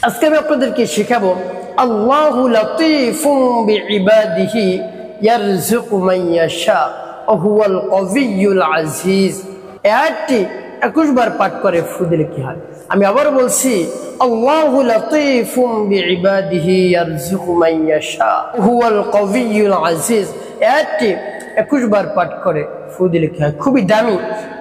আজকে আমি আপনাদেরকে শেখাবো আল্লাহু লাতীফুম বিইবাদিহি ইয়ারযুকু মান ইয়াশা ওয়া হুয়াল কওয়িয়্যুল আজিজ। আয়াতটি 21 বার পাঠ করে ফু দিলে কি হয়? আমি আবার বলছি, আল্লাহু লাতীফুম বিইবাদিহি ইয়ারযুকু মান ইয়াশা ওয়া হুয়াল কওয়িয়্যুল আজিজ। আয়াতটি 21 বার পাঠ করে ফু দিলে কি হয়? খুবই দামি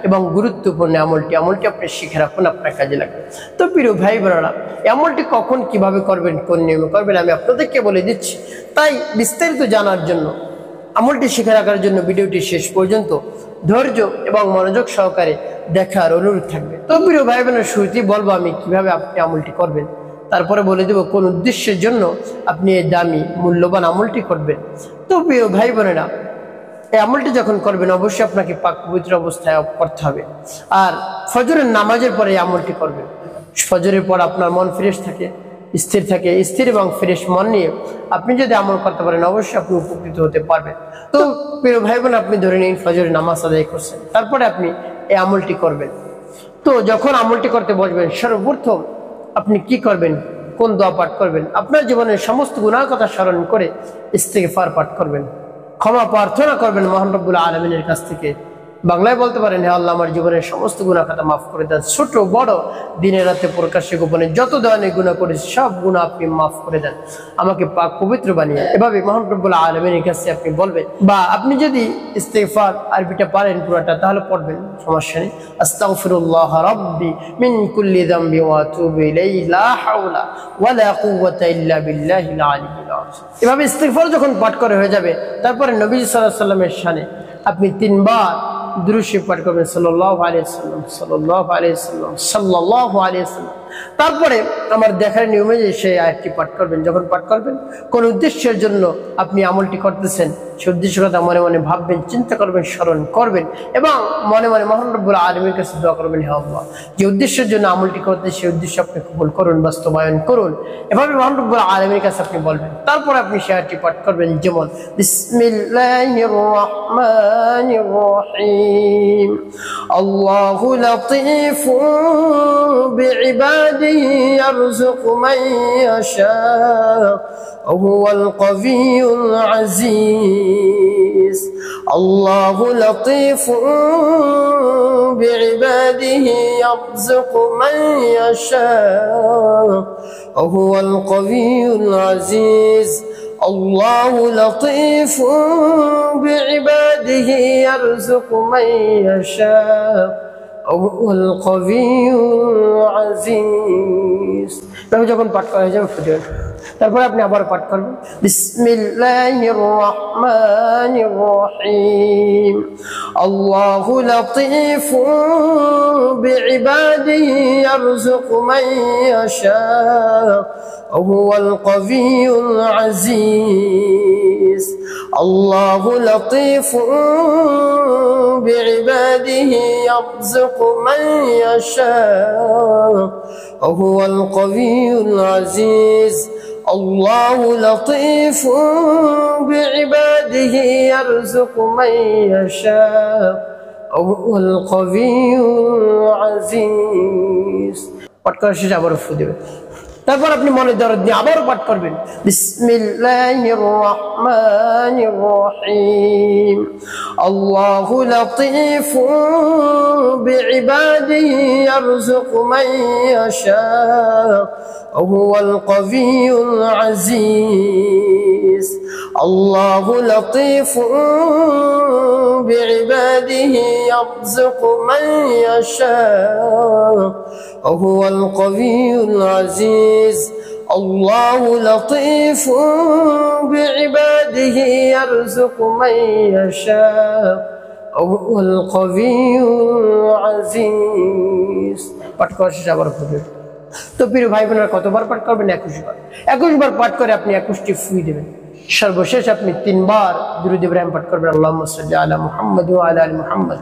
এবং গুরুত্বপূর্ণ আমলটি আপনি শিখে রাখুন, আপনার কাজে লাগবে। তো প্রিয় ভাই বোনেরা, আমলটি কখন কিভাবে করবেন, কোন নিয়মে করবেন আমি আপনাদেরকে বলে দিচ্ছি। তাই বিস্তারিত জানার জন্য, আমলটি শিখে রাখার জন্য ভিডিওটি শেষ পর্যন্ত ধৈর্য এবং মনোযোগ সহকারে দেখার অনুরোধ থাকবে। তো প্রিয় ভাই বোনের শুরুতেই বলবো আমি কিভাবে আপনি আমলটি করবেন, তারপরে বলে দেব কোন উদ্দেশ্যের জন্য আপনি এই দামি মূল্যবান আমলটি করবেন। তো প্রিয় ভাই বোনেরা, এই আমলটি যখন করবেন অবশ্যই আপনাকে পাক পবিত্র অবস্থায় করতে হবে। আর ফজরের নামাজের পরে এই আমলটি করবেন। ফজরের পর আপনার মন ফ্রেশ থাকে, স্থির থাকে, স্থির এবং ফ্রেশ মন নিয়ে আপনি যদি আমল করতে পারেন অবশ্যই আপনি উপকৃত হতে পারবেন। তো প্রিয় ভাই বোন, আপনি ধরে নিন ফজরের নামাজ আদায় করছেন, তারপরে আপনি এই আমলটি করবেন। তো যখন আমলটি করতে বসবেন সর্বপ্রথম আপনি কি করবেন, কোন দোয়া পাঠ করবেন? আপনার জীবনের সমস্ত গুনাহের কথা স্মরণ করে ইস্তিগফার পাঠ করবেন, ক্ষমা প্রার্থনা করবেন মহান রব্বুল আলামিনের কাছ থেকে। বাংলায় বলতে পারেন, হে আল্লাহ, আমার জীবনের সমস্ত গুনাহ খাতা মাফ করে দেন, ছোট বড়, দিনে রাতে প্রকাশ্যে গোপনে যত ধরনের গুনাহ করেছি সব গুনাহ আপনি মাফ করে দেন, আমাকে পাক পবিত্র বানিয়ে। এভাবে মহান রব্বুল আলামিনের কাছে আপনি বলবেন। বা আপনি যদি ইস্তিগফার আরবিটা পারেন পুরোটা তাহলে পড়বেন, সমস্যা নেই। আস্তাগফিরুল্লাহ রাব্বি মিন কুল্লি যামবি ওয়া আতুবু ইলাইহি লা হাওলা ওয়ালা কুওয়াতা ইল্লা বিল্লাহিল আলিয়্যিল আযীম। এভাবে ইস্তিগফার যখন পাঠ করে হয়ে যাবে, তারপরে নবী সাল্লাল্লাহু আলাইহি ওয়াসাল্লামের শানে আপনি 3 বার দুরূদ শরীফ পাঠ করবেন, সাল্লাল্লাহু আলাইহি ওয়াসাল্লাম, সাল্লাল্লাহু আলাইহি ওয়াসাল্লাম, সাল্লাল্লাহু আলাইহি ওয়াসাল্লাম। তারপরে আমার দেখার নিয়মে যে সেই আয়াতটি পাঠ করবেন। যখন পাঠ করবেন, কোন উদ্দেশ্যের জন্য আপনি আমলটি করতেছেন সেই উদ্দেশ্যের কথা মনে মনে ভাববেন, চিন্তা করবেন, স্মরণ করবেন এবং মনে মনে মহান রব্বুল আলামিনের কাছে দোয়া করবেন, হে আল্লাহ, যে উদ্দেশ্যের জন্য আমলটি করতে সেই উদ্দেশ্য আপনি কবুল করুন, বাস্তবায়ন করুন। এভাবে মহান রব্বুল আলামিনের কাছে আপনি বলবেন। তারপর আপনি সেই আয়াতটি পাঠ করবেন, যেমন বিসমিল্লাহির রহমানির রহিম, আল্লাহু লাতীফুম বিইবাদিহি ইয়ারযুকু মান ইয়াশা ওয়া হুয়াল কওয়িয়্যুল আজিজ। আল্লাহু লাতীফুম বিইবাদিহি ইয়ারযুকু মান ইয়াশা ওয়া হুয়াল কওয়িয়্যুল আজিজ। আল্লাহু লাতীফুম বিইবাদিহি ইয়ারযুকু মান ইয়াশা ওয়া হুয়াল কওয়িয়্যুল আজিজ। তবে যখন পাঠ করা হয়ে যাবে ফুটিয়ে, তারপরে আপনি আবার পাঠ করবেন, বিসমিল্লাহির রহমানির রহিম, আল্লাহু লাতীফুম বিইবাদিহি ইয়ারযুকু মান ইয়াশা ওয়া হুয়াল কওয়িয়্যুল আজিজ। আল্লাহু লাতীফুম বিইবাদিহি ইয়ারযুকু মান ইয়াশা ওয়া হুয়াল কওয়িয়্যুল আজিজ। আল্লাহু লাতীফুম বিইবাদিহি ইয়ারযুকু মান ইয়াশা ওয়া হুয়াল কওয়িয়্যুল আজিজ। পাঠ করা শেষে আবার ফু দিবেন। তারপর আপনি মনে দরদ নিয়ে আবারও পাঠ করবেন, বিসমিল্লাহির রহমানির রহিম, আল্লাহু লাতীফুম বিইবাদিহি ইয়ারযুকু মান ইয়াশা ওয়া হুয়াল কওয়িয়্যুল আজিজ। আল্লাহু লাতীফুম বিইবাদিহি ইয়ারযুকু মান ইয়াশা ওয়া হুয়াল কওয়িয়্যুল আজিজ। আল্লাহু লাতীফুম বিইবাদিহি ইয়ারযুকু মান ইয়াশা ওয়া হুয়াল কওয়িয়্যুল আজিজ। পাঠ করা শেষে আবার পড়বেন। তো প্রিয় ভাই বোনেরা, কতবার পাঠ করবেন? 21 বার। 21 বার পাঠ করে আপনি 21টি ফুই দেবেন। সর্বশেষ আপনি 3 বার দুরূদ ইব্রাহিম পাঠ করবেন, আল্লাহুম্মা সাল্লি আলা মুহাম্মাদ ওয়া আলা আলি মুহাম্মাদ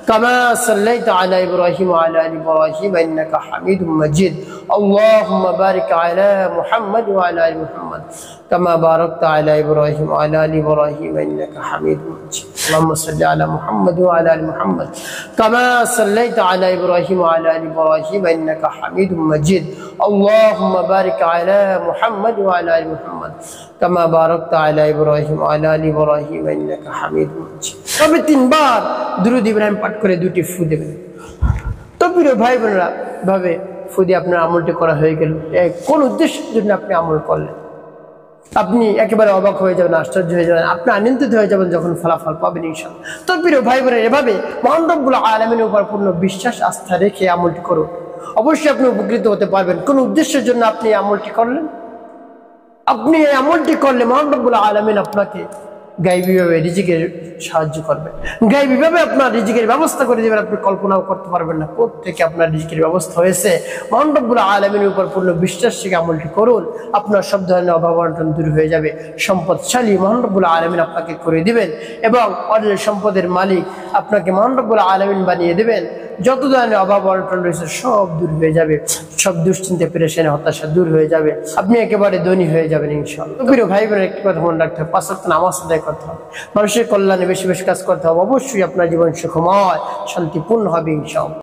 কামা সাল্লাইতা আলা ইব্রাহিম ওয়া আলা আলি ইব্রাহিম ইন্নাকা হামিদুম মাজিদ। আল্লাহুম্মা বারিক আলা মুহাম্মাদ ওয়া আলা আলি মুহাম্মাদ কামা বারাকতা আলা ইব্রাহিম ওয়া আলা আলি ইব্রাহিম ইন্নাকা হামিদুম মাজিদ। اللهم صل على محمد وعلى ال محمد كما صليت على ابراهيم وعلى ال ابراهيم انك حميد مجيد اللهم بارك على محمد وعلى ال محمد كما باركت على ابراهيم وعلى ال ابراهيم انك حميد مجيد তবে তিনবার দুরূদ ইব্রাহিম পাঠ করে দুটি ফু দেবেন। তো প্রিয় ভাই বোনেরা, ভাবে ফু দিয়ে আপনার আমলটি করা হয়ে গেল। কোন উদ্দেশ্যের জন্য আপনি আমল করলেন? আপনি একেবারে অবাক হয়ে যাবেন, আশ্চর্য হয়ে যাবেন, আপনি আনন্দিত হয়ে যাবেন যখন ফলাফল পাবেন ইনশাআল্লাহ। তো প্রিয় ভাই বোনেরা, এভাবে মহান রব্বুল আলামিনের উপর পূর্ণ বিশ্বাস আস্থা রেখে আমলটি করুন, অবশ্যই আপনি উপকৃত হতে পারবেন। কোন উদ্দেশ্যের জন্য আপনি আমলটি করলেন? আপনি এই আমলটি করলে মহান রব্বুল আলামিন আপনাকে গায়বীভাবে রিজিকের সাহায্য করবেন, গায়বীভাবে আপনার রিজিকের ব্যবস্থা করে দেবেন। আপনি কল্পনাও করতে পারবেন না কোত্থেকে আপনার রিজিকের ব্যবস্থা হয়েছে। মহান রব্বুল আলামিনের উপর পূর্ণ বিশ্বাস থেকে আমলটি করুন, আপনার সব ধরনের অভাব অনটন দূর হয়ে যাবে। সম্পদশালী মহান রব্বুল আলামিন আপনাকে করে দিবেন এবং অন্যের সম্পদের মালিক আপনাকে মহান রব্বুল আলামিন বানিয়ে দেবেন। যত ধরনের অভাব অনটন রয়েছে সব দূর হয়ে যাবে, সব দুশ্চিন্তা পেরেশানি হতাশা দূর হয়ে যাবে, আপনি একেবারে ধনী হয়ে যাবেন ইনশাআল্লাহ। প্রিয় ভাই বোনের, একটি কথা মনে রাখতে হবে, 5 ওয়াক্ত নামাজ আদায় করতে হবে, মানুষের কল্যাণে বেশি বেশি কাজ করতে হবে, অবশ্যই আপনার জীবন সুখময় শান্তিপূর্ণ হবে ইনশাআল্লাহ।